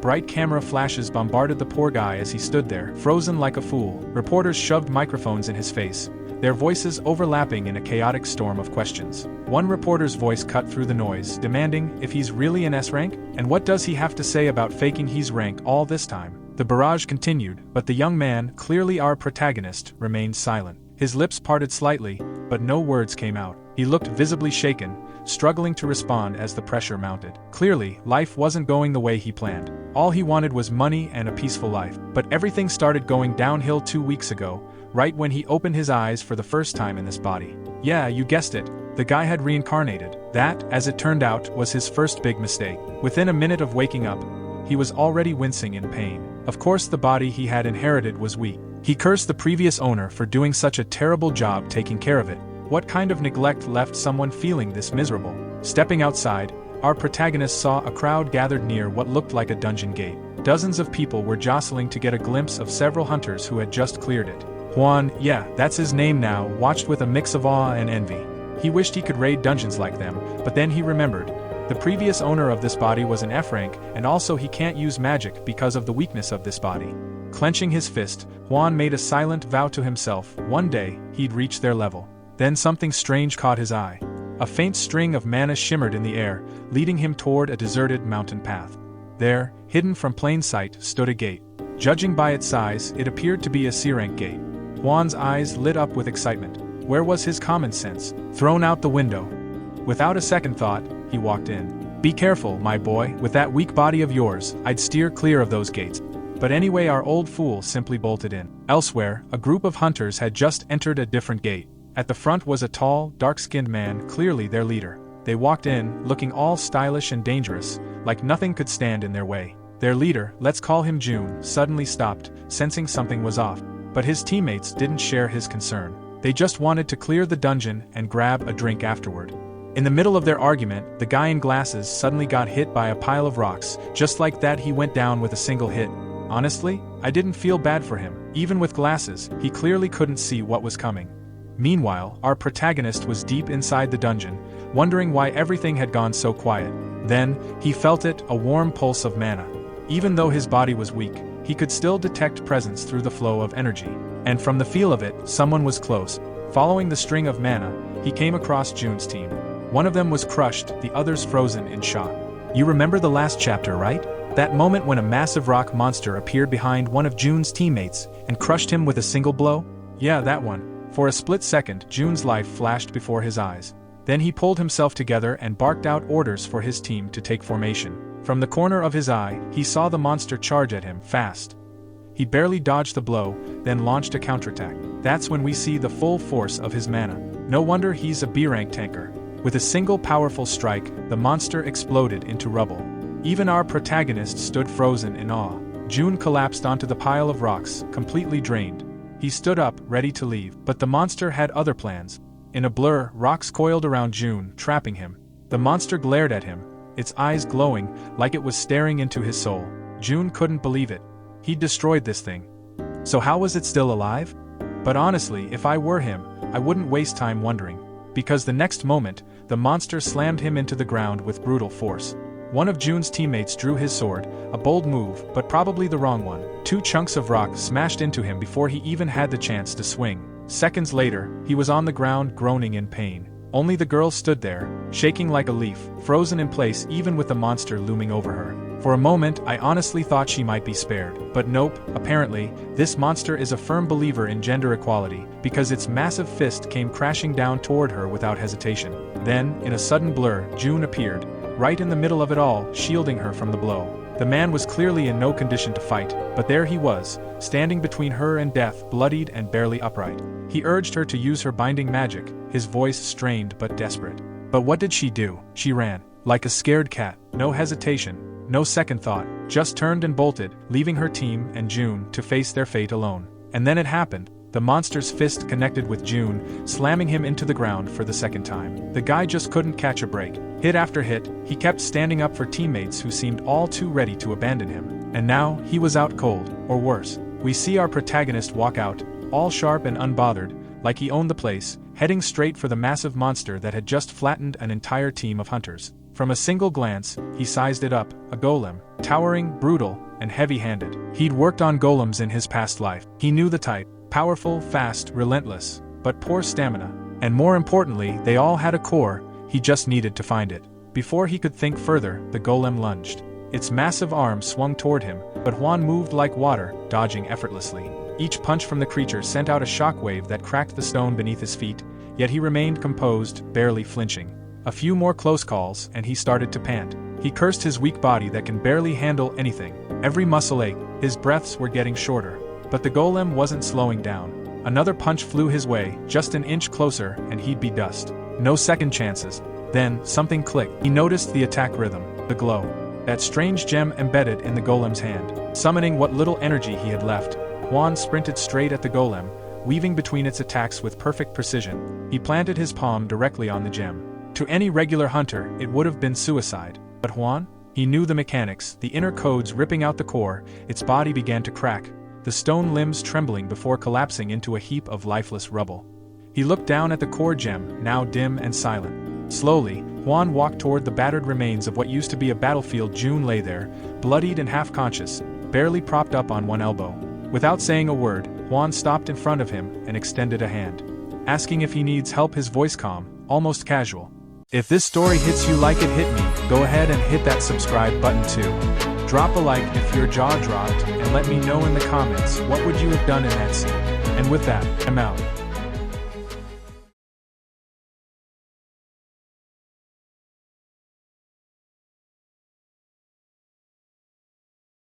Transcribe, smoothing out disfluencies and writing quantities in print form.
bright camera flashes bombarded the poor guy as he stood there, frozen like a fool. Reporters shoved microphones in his face, their voices overlapping in a chaotic storm of questions. One reporter's voice cut through the noise, demanding if he's really an S rank, and what does he have to say about faking his rank all this time. The barrage continued, but the young man, clearly our protagonist, remained silent. His lips parted slightly, but no words came out. He looked visibly shaken, struggling to respond as the pressure mounted. Clearly, life wasn't going the way he planned. All he wanted was money and a peaceful life. But everything started going downhill 2 weeks ago, right when he opened his eyes for the first time in this body. Yeah, you guessed it. The guy had reincarnated. That, as it turned out, was his first big mistake. Within a minute of waking up, he was already wincing in pain. Of course, the body he had inherited was weak. He cursed the previous owner for doing such a terrible job taking care of it. What kind of neglect left someone feeling this miserable? Stepping outside, our protagonist saw a crowd gathered near what looked like a dungeon gate. Dozens of people were jostling to get a glimpse of several hunters who had just cleared it. Juan, yeah, that's his name now, watched with a mix of awe and envy. He wished he could raid dungeons like them, but then he remembered. The previous owner of this body was an F rank, and also he can't use magic because of the weakness of this body. Clenching his fist, Juan made a silent vow to himself. One day, he'd reach their level. Then something strange caught his eye. A faint string of mana shimmered in the air, leading him toward a deserted mountain path. There, hidden from plain sight, stood a gate. Judging by its size, it appeared to be a C-rank gate. Juan's eyes lit up with excitement. Where was his common sense? Thrown out the window. Without a second thought, he walked in. Be careful, my boy, with that weak body of yours, I'd steer clear of those gates. But anyway, our old fool simply bolted in. Elsewhere, a group of hunters had just entered a different gate. At the front was a tall, dark-skinned man, clearly their leader. They walked in, looking all stylish and dangerous, like nothing could stand in their way. Their leader, let's call him June, suddenly stopped, sensing something was off. But his teammates didn't share his concern. They just wanted to clear the dungeon and grab a drink afterward. In the middle of their argument, the guy in glasses suddenly got hit by a pile of rocks. Just like that, he went down with a single hit. Honestly, I didn't feel bad for him. Even with glasses, he clearly couldn't see what was coming. Meanwhile, our protagonist was deep inside the dungeon, wondering why everything had gone so quiet. Then, he felt it, a warm pulse of mana. Even though his body was weak, he could still detect presence through the flow of energy. And from the feel of it, someone was close. Following the string of mana, he came across June's team. One of them was crushed, the others frozen in shock. You remember the last chapter, right? That moment when a massive rock monster appeared behind one of June's teammates and crushed him with a single blow? Yeah, that one. For a split second, June's life flashed before his eyes. Then he pulled himself together and barked out orders for his team to take formation. From the corner of his eye, he saw the monster charge at him, fast. He barely dodged the blow, then launched a counterattack. That's when we see the full force of his mana. No wonder he's a B-rank tanker. With a single powerful strike, the monster exploded into rubble. Even our protagonist stood frozen in awe. June collapsed onto the pile of rocks, completely drained. He stood up, ready to leave, but the monster had other plans. In a blur, rocks coiled around June, trapping him. The monster glared at him, its eyes glowing, like it was staring into his soul. June couldn't believe it. He'd destroyed this thing. So how was it still alive? But honestly, if I were him, I wouldn't waste time wondering. Because the next moment, the monster slammed him into the ground with brutal force. One of June's teammates drew his sword, a bold move, but probably the wrong one. 2 chunks of rock smashed into him before he even had the chance to swing. Seconds later, he was on the ground groaning in pain. Only the girl stood there, shaking like a leaf, frozen in place even with the monster looming over her. For a moment, I honestly thought she might be spared. But nope, apparently, this monster is a firm believer in gender equality, because its massive fist came crashing down toward her without hesitation. Then, in a sudden blur, June appeared, right in the middle of it all, shielding her from the blow. The man was clearly in no condition to fight, but there he was, standing between her and death, bloodied and barely upright. He urged her to use her binding magic, his voice strained but desperate. But what did she do? She ran, like a scared cat, no hesitation, no second thought, just turned and bolted, leaving her team and June to face their fate alone. And then it happened. The monster's fist connected with June, slamming him into the ground for the second time. The guy just couldn't catch a break. Hit after hit, he kept standing up for teammates who seemed all too ready to abandon him. And now, he was out cold, or worse. We see our protagonist walk out, all sharp and unbothered, like he owned the place, heading straight for the massive monster that had just flattened an entire team of hunters. From a single glance, he sized it up, a golem, towering, brutal, and heavy-handed. He'd worked on golems in his past life. He knew the type: powerful, fast, relentless, but poor stamina. And more importantly, they all had a core, he just needed to find it. Before he could think further, the golem lunged. Its massive arms swung toward him, but Juan moved like water, dodging effortlessly. Each punch from the creature sent out a shockwave that cracked the stone beneath his feet, yet he remained composed, barely flinching. A few more close calls, and he started to pant. He cursed his weak body that can barely handle anything. Every muscle ached, his breaths were getting shorter. But the golem wasn't slowing down. Another punch flew his way, just an inch closer, and he'd be dust. No second chances. Then, something clicked. He noticed the attack rhythm, the glow. That strange gem embedded in the golem's hand, summoning what little energy he had left. Juan sprinted straight at the golem, weaving between its attacks with perfect precision. He planted his palm directly on the gem. To any regular hunter, it would have been suicide. But Juan? He knew the mechanics, the inner codes ripping out the core. Its body began to crack, the stone limbs trembling before collapsing into a heap of lifeless rubble. He looked down at the core gem, now dim and silent. Slowly, Juan walked toward the battered remains of what used to be a battlefield. June lay there, bloodied and half-conscious, barely propped up on one elbow. Without saying a word, Juan stopped in front of him and extended a hand. Asking if he needs help, his voice calm, almost casual. If this story hits you like it hit me, go ahead and hit that subscribe button too. Drop a like if your jaw dropped, and let me know in the comments what would you have done in that scene. And with that, I'm out.